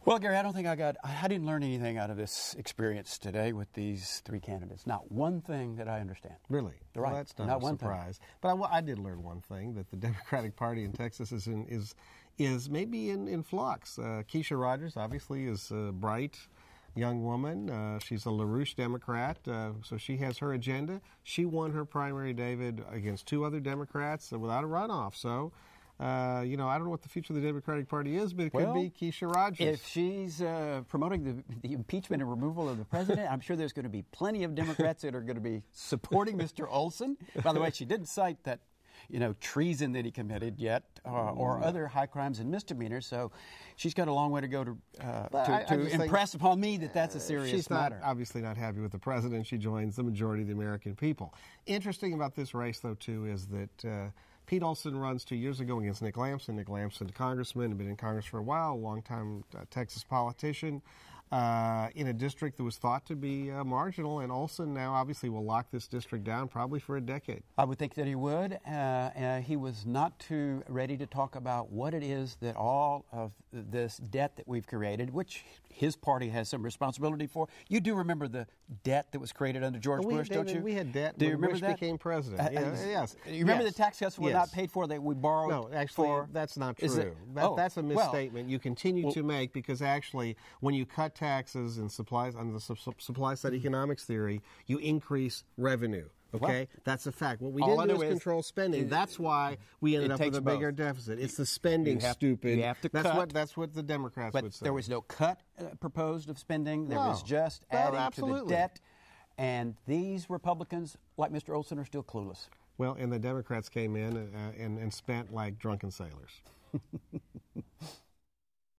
Well, Gary, I didn't learn anything out of this experience today with these three candidates. Not one thing that I understand. Really? Right. Well, that's not a surprise. But I did learn one thing, that the Democratic Party in Texas is maybe in flux. Keisha Rogers obviously is a bright young woman. She's a LaRouche Democrat, so she has her agenda. She won her primary, David, against two other Democrats without a runoff. So, I don't know what the future of the Democratic Party is, but it could be Keisha Rogers. If she's promoting the impeachment and removal of the president, I'm sure there's going to be plenty of Democrats that are going to be supporting Mr. Olson. By the way, she didn't cite that treason that he committed yet, or other high crimes and misdemeanors. So she's got a long way to go to impress upon me that that's a serious matter. She's obviously not happy with the president. She joins the majority of the American people. Interesting about this race, though, too, is that Pete Olson runs 2 years ago against Nick Lamson. Nick Lamson, congressman, had been in Congress for a while, a long-time Texas politician, in a district that was thought to be marginal, and Olson now obviously will lock this district down probably for a decade. I would think that he would. He was not too ready to talk about what it is that all of this debt that we've created, which his party has some responsibility for. You do remember the debt that was created under George Bush, don't you? We had debt when Bush became president. Yes. You remember the tax cuts were not paid for, that we borrowed? No, actually, that's not true. That's a misstatement you continue to make, because actually, when you cut taxes and supplies on the supply side economics theory, you increase revenue. Okay, that's a fact. What we didn't do is control spending. That's why we ended up with a bigger deficit. It's the spending, stupid. You have to cut. That's what the Democrats would say. There was no cut proposed of spending. There was just adding to the debt. And these Republicans, like Mr. Olson, are still clueless. Well, and the Democrats came in and spent like drunken sailors.